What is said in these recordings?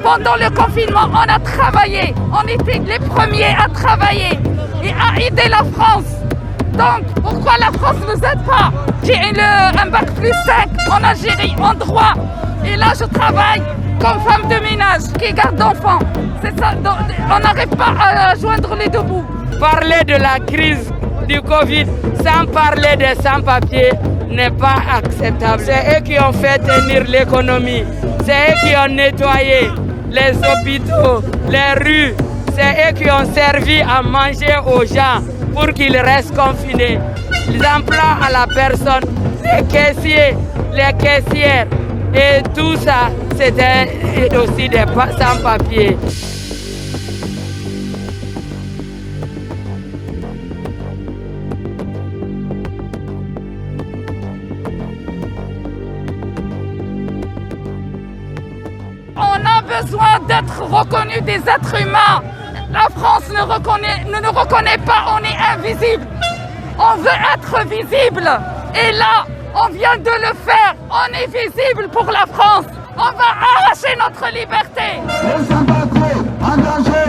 Pendant le confinement, on a travaillé. On était les premiers à travailler et à aider la France. Donc, pourquoi la France ne nous aide pas? J'ai un bac +5 en Algérie, en droit. Et là, je travaille comme femme de ménage qui garde d'enfants. C'est ça, donc, on n'arrive pas à joindre les deux bouts. Parler de la crise du Covid sans parler des sans-papiers n'est pas acceptable. C'est eux qui ont fait tenir l'économie. C'est eux qui ont nettoyé les hôpitaux, les rues. C'est eux qui ont servi à manger aux gens pour qu'ils restent confinés. L'emploi à la personne, les caissiers, les caissières et tout ça, c'était aussi des sans-papiers. On a besoin d'être reconnus des êtres humains. La France ne nous reconnaît pas, on est invisible. On veut être visible. Et là, on vient de le faire. On est visible pour la France. On va arracher notre liberté. Les sans-papiers en danger.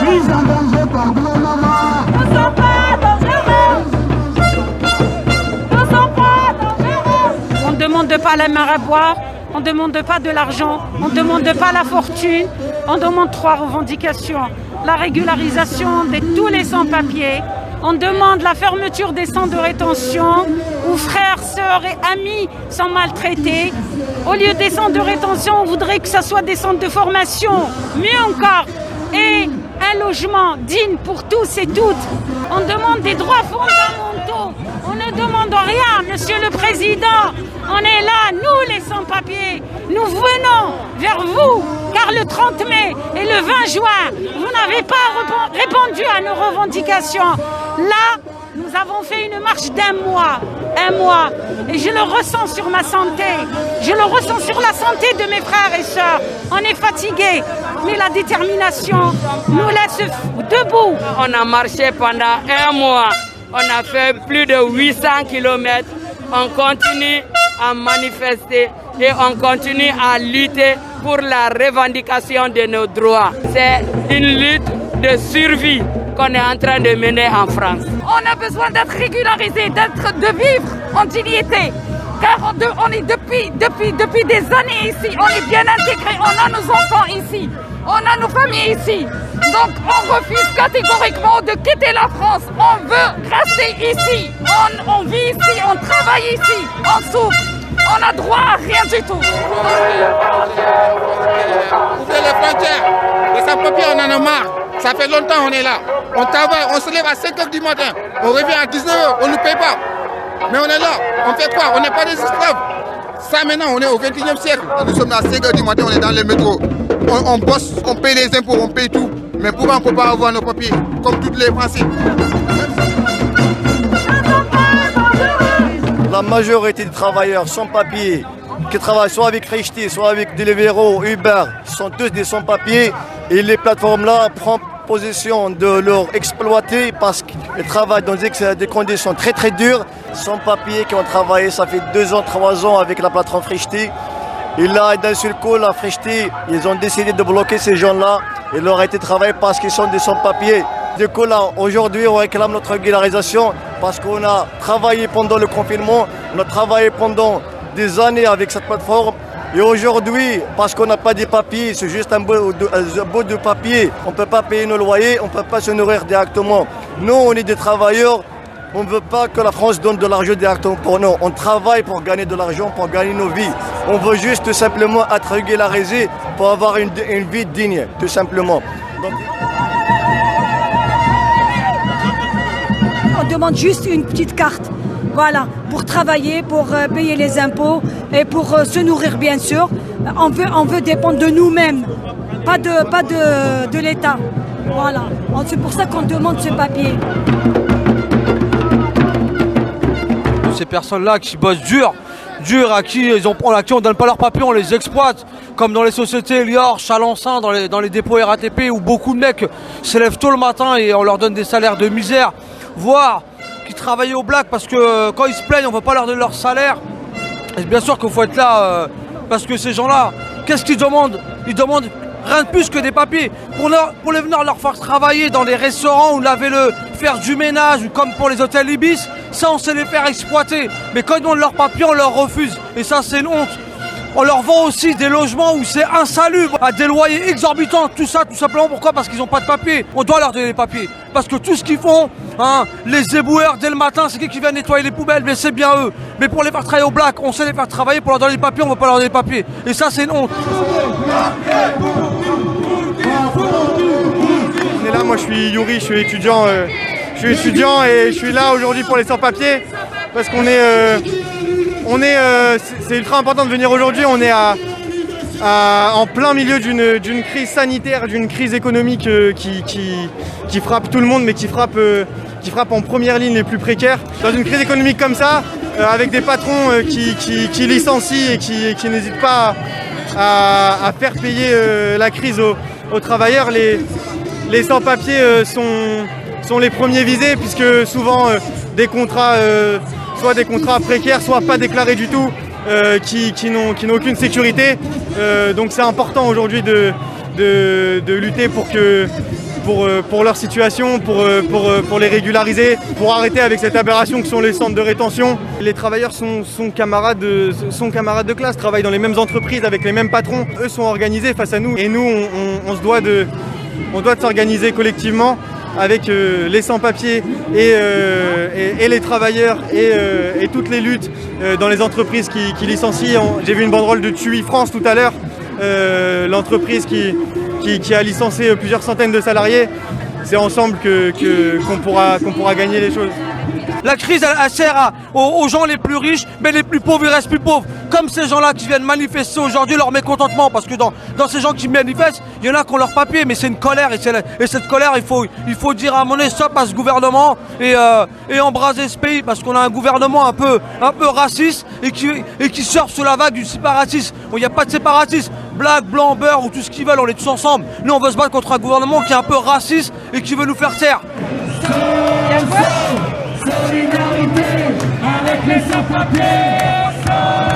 Plus en danger par gouvernement. Nous ne sommes pas dangereux. Nous ne sommes pas dangereux. On ne demande pas la mer à boire. On ne demande pas de l'argent, on ne demande pas la fortune, on demande 3 revendications. La régularisation de tous les sans-papiers, on demande la fermeture des centres de rétention où frères, sœurs et amis sont maltraités. Au lieu des centres de rétention, on voudrait que ce soit des centres de formation, mieux encore, et un logement digne pour tous et toutes. On demande des droits fondamentaux. On ne demande rien, Monsieur le Président. On est là, nous les sans-papiers. Nous venons vers vous, car le 30 mai et le 20 juin, vous n'avez pas répondu à nos revendications. Là, nous avons fait une marche d'1 mois. 1 mois. Et je le ressens sur ma santé. Je le ressens sur la santé de mes frères et sœurs. On est fatigués, mais la détermination nous laisse debout. On a marché pendant 1 mois. On a fait plus de 800 km. On continue à manifester et on continue à lutter pour la revendication de nos droits. C'est une lutte de survie qu'on est en train de mener en France. On a besoin d'être régularisé, de vivre en dignité. Car on est depuis des années ici, on est bien intégrés, on a nos enfants ici, on a nos familles ici. Donc on refuse catégoriquement de quitter la France. On veut rester ici, on vit ici, on travaille ici, on souffre. On a droit à rien du tout. Ouvrez les frontières. Les sans-papiers, on en a marre. Ça fait longtemps qu'on est là. On travaille, on se lève à 5h du matin. On revient à 19h, on ne nous paye pas. Mais on est là. On fait quoi? On n'est pas des esclaves. Ça maintenant, on est au 21e siècle. Nous sommes à 5h du matin, on est dans les métros. On bosse, on paye les impôts, on paye tout. Mais pourquoi on ne peut pas avoir nos papiers comme toutes les Français? La majorité des travailleurs sans papiers qui travaillent soit avec Frishti, soit avec Deliveroo, Uber, sont tous des sans-papiers et les plateformes-là prennent possession de leur exploiter parce qu'ils travaillent dans des conditions très très dures, sans-papiers qui ont travaillé, ça fait 2 ans, 3 ans avec la plateforme Frishti. Et là, d'un seul coup, la Frishti, ils ont décidé de bloquer ces gens-là et leur arrêter de travailler parce qu'ils sont des sans-papiers. Du coup, là, aujourd'hui, on réclame notre régularisation parce qu'on a travaillé pendant le confinement, on a travaillé pendant des années avec cette plateforme. Et aujourd'hui, parce qu'on n'a pas de papiers, c'est juste un bout de papier, on ne peut pas payer nos loyers, on ne peut pas se nourrir directement. Nous, on est des travailleurs, on ne veut pas que la France donne de l'argent directement pour nous. On travaille pour gagner de l'argent, pour gagner nos vies. On veut juste tout simplement être régularisé pour avoir une vie digne, tout simplement. Donc, on demande juste une petite carte, voilà, pour travailler, pour payer les impôts et pour se nourrir bien sûr. On veut dépendre de nous-mêmes, pas de l'État. Voilà, c'est pour ça qu'on demande ce papier. Ces personnes-là qui bossent dur, à qui on donne pas leurs papiers, on les exploite. Comme dans les sociétés Lior, Chalençon, dans les dépôts RATP où beaucoup de mecs se lèvent tôt le matin et on leur donne des salaires de misère, voire qui travaillent au black parce que quand ils se plaignent, on ne va pas leur donner leur salaire. Et bien sûr qu'il faut être là parce que ces gens-là, qu'est-ce qu'ils demandent? Ils demandent rien de plus que des papiers. Pour les venir leur faire travailler dans les restaurants ou faire du ménage ou comme pour les hôtels Ibis, ça on sait les faire exploiter. Mais quand ils demandent leurs papiers, on leur refuse. Et ça c'est une honte. On leur vend aussi des logements où c'est insalubre, à des loyers exorbitants, tout ça, tout simplement pourquoi? Parce qu'ils n'ont pas de papiers. On doit leur donner les papiers. Parce que tout ce qu'ils font, hein, les éboueurs dès le matin, c'est qui vient nettoyer les poubelles, mais c'est bien eux. Mais pour les faire travailler au black, on sait les faire travailler, pour leur donner les papiers, on ne va pas leur donner les papiers. Et ça c'est une honte. On est là, moi je suis Yuri, je suis étudiant et je suis là aujourd'hui pour les sans-papiers parce qu'on est, c'est ultra important de venir aujourd'hui. On est en plein milieu d'une crise sanitaire, d'une crise économique qui frappe tout le monde, mais qui frappe en première ligne les plus précaires. Dans une crise économique comme ça, avec des patrons qui licencient et qui n'hésitent pas à faire payer la crise aux travailleurs, les sans-papiers sont les premiers visés, puisque souvent des contrats, soit des contrats précaires, soit pas déclarés du tout, qui n'ont aucune sécurité. Donc c'est important aujourd'hui de lutter pour leur situation, pour les régulariser, pour arrêter avec cette aberration que sont les centres de rétention. Les travailleurs sont camarades de classe, travaillent dans les mêmes entreprises avec les mêmes patrons. Eux sont organisés face à nous et nous on se doit de s'organiser collectivement avec les sans-papiers et les travailleurs et toutes les luttes dans les entreprises qui licencient. J'ai vu une banderole de TUI France tout à l'heure, l'entreprise qui a licencié plusieurs centaines de salariés. C'est ensemble qu'on pourra gagner les choses. La crise, elle sert aux gens les plus riches, mais les plus pauvres, ils restent plus pauvres. Comme ces gens-là qui viennent manifester aujourd'hui leur mécontentement, parce que dans ces gens qui manifestent, il y en a qui ont leur papier, mais c'est une colère, et cette colère, il faut dire à un moment donné stop à ce gouvernement et embraser ce pays, parce qu'on a un gouvernement un peu raciste et qui surfe sur la vague du séparatisme. Bon, il n'y a pas de séparatisme. Black, blanc, beurre ou tout ce qu'ils veulent, on est tous ensemble. Nous, on veut se battre contre un gouvernement qui est un peu raciste et qui veut nous faire taire. Solidarité avec les sans-papiers.